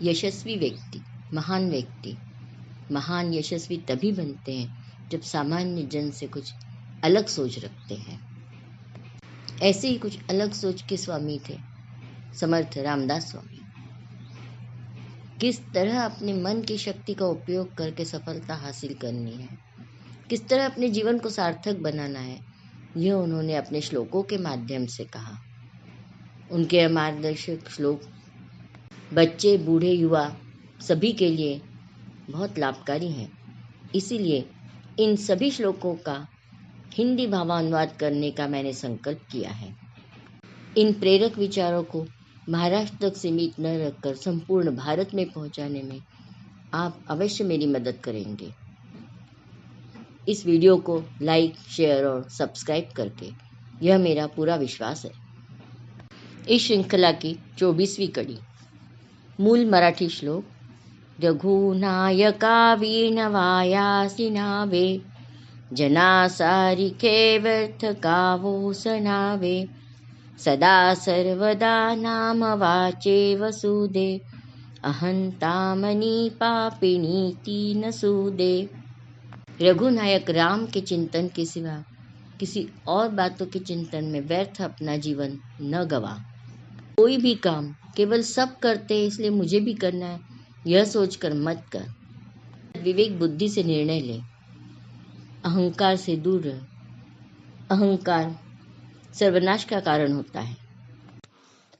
यशस्वी व्यक्ति, महान यशस्वी तभी बनते हैं जब सामान्य जन से कुछ अलग सोच रखते हैं। ऐसे ही कुछ अलग सोच के स्वामी थे समर्थ रामदास स्वामी। किस तरह अपने मन की शक्ति का उपयोग करके सफलता हासिल करनी है, किस तरह अपने जीवन को सार्थक बनाना है, यह उन्होंने अपने श्लोकों के माध्यम से कहा। उनके मार्गदर्शक श्लोक बच्चे, बूढ़े, युवा सभी के लिए बहुत लाभकारी हैं। इसीलिए इन सभी श्लोकों का हिंदी भावानुवाद करने का मैंने संकल्प किया है। इन प्रेरक विचारों को महाराष्ट्र तक सीमित न रखकर संपूर्ण भारत में पहुंचाने में आप अवश्य मेरी मदद करेंगे। इस वीडियो को लाइक, शेयर और सब्सक्राइब करके, यह मेरा पूरा विश्वास है। इस श्रृंखला की 24वीं कड़ी। मूल मराठी श्लोक। रघुनायका वीणवायासी नावे, जना सारिखे व्यर्थ कावो सनावे, सदा सर्वदा नाम वाचे वसुदे, अहंतामनी पापिनीति न सूदे। रघुनायक राम के चिंतन के सिवा किसी और बातों के चिंतन में व्यर्थ अपना जीवन न गवा। कोई भी काम केवल सब करते हैं इसलिए मुझे भी करना है, यह सोचकर मत कर। विवेक बुद्धि से निर्णय ले। अहंकार से दूर रह। अहंकार सर्वनाश का कारण होता है।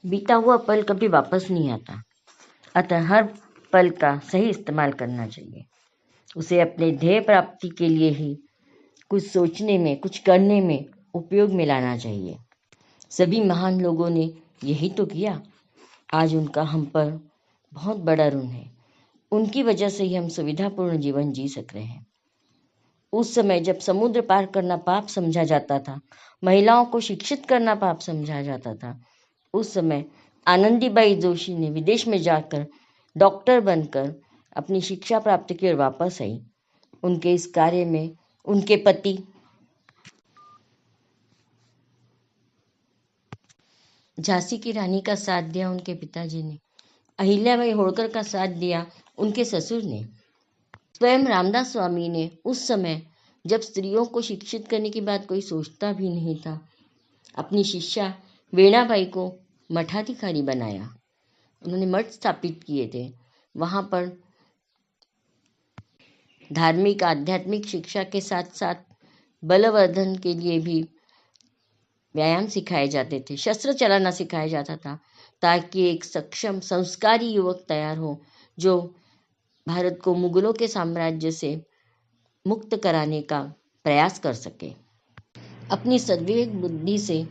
बीता हुआ पल कभी वापस नहीं आता, अतः हर पल का सही इस्तेमाल करना चाहिए। उसे अपने ध्येय प्राप्ति के लिए ही कुछ सोचने में, कुछ करने में उपयोग में लाना चाहिए। सभी महान लोगों ने यही तो किया। आज उनका हम पर बहुत बड़ा ऋण है। उनकी वजह से ही हम सुविधापूर्ण जीवन जी सक रहे हैं। उस समय जब समुद्र पार करना पाप समझा जाता था, महिलाओं को शिक्षित करना पाप समझा जाता था, उस समय आनंदीबाई जोशी ने विदेश में जाकर डॉक्टर बनकर अपनी शिक्षा प्राप्त की और वापस आई। उनके इस कार्य में उनके पति झांसी की रानी का साथ दिया उनके पिताजी ने, अहिल्याबाई होळकर का साथ दिया उनके ससुर ने। स्वयं रामदास स्वामी ने उस समय जब स्त्रियों को शिक्षित करने की बात कोई सोचता भी नहीं था, अपनी शिष्या वीणाबाई को मठाधिकारी बनाया। उन्होंने मठ स्थापित किए थे। वहाँ पर धार्मिक आध्यात्मिक शिक्षा के साथ साथ बलवर्धन के लिए भी व्यायाम सिखाए जाते थे, शस्त्र चलाना सिखाया जाता था, ताकि एक सक्षम संस्कारी युवक तैयार हो जो भारत को मुगलों के साम्राज्य से मुक्त कराने का प्रयास कर सके। अपनी सद्विवेक बुद्धि से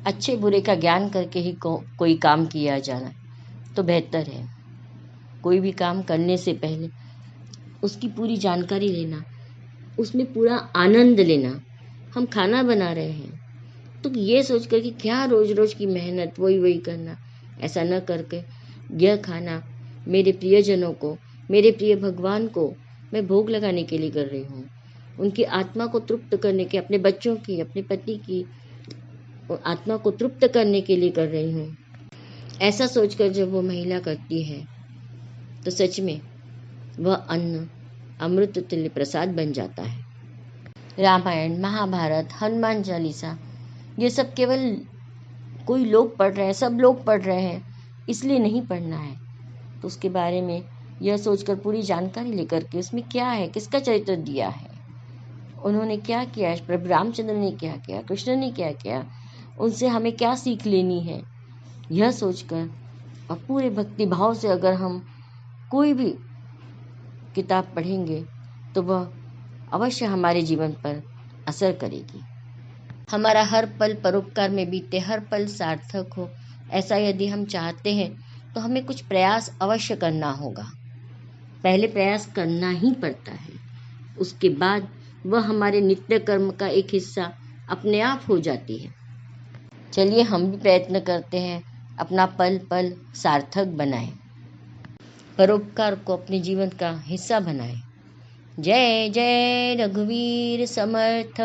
अच्छे बुरे का ज्ञान करके ही कोई काम किया जाना तो बेहतर है। कोई भी काम करने से पहले उसकी पूरी जानकारी लेना, उसमें पूरा आनंद लेना। हम खाना बना रहे हैं तो ये सोच कर कि क्या रोज रोज की मेहनत वही करना, ऐसा न करके यह खाना मेरे प्रियजनों को, मेरे प्रिय भगवान को मैं भोग लगाने के लिए कर रही हूँ, उनकी आत्मा को तृप्त करने के, अपने बच्चों की, अपने पति की आत्मा को तृप्त करने के लिए कर रही हूँ। ऐसा सोचकर जब वो महिला करती है तो सच में वह अन्न अमृत तुल्य प्रसाद बन जाता है। रामायण, महाभारत, हनुमान चालीसा, ये सब केवल कोई लोग पढ़ रहे हैं, सब लोग पढ़ रहे हैं इसलिए नहीं पढ़ना है। तो उसके बारे में यह सोचकर पूरी जानकारी लेकर के उसमें क्या है, किसका चरित्र दिया है, उन्होंने क्या किया, प्रभु रामचंद्र ने क्या किया, कृष्ण ने क्या किया, उनसे हमें क्या सीख लेनी है, यह सोचकर और पूरे भक्ति भाव से अगर हम कोई भी किताब पढ़ेंगे तो वह अवश्य हमारे जीवन पर असर करेगी। हमारा हर पल परोपकार में बीते, हर पल सार्थक हो, ऐसा यदि हम चाहते हैं तो हमें कुछ प्रयास अवश्य करना होगा। पहले प्रयास करना ही पड़ता है, उसके बाद वह हमारे नित्य कर्म का एक हिस्सा अपने आप हो जाती है। चलिए हम भी प्रयत्न करते हैं, अपना पल पल सार्थक बनाएं, परोपकार को अपने जीवन का हिस्सा बनाएं। जय जय रघुवीर समर्थ।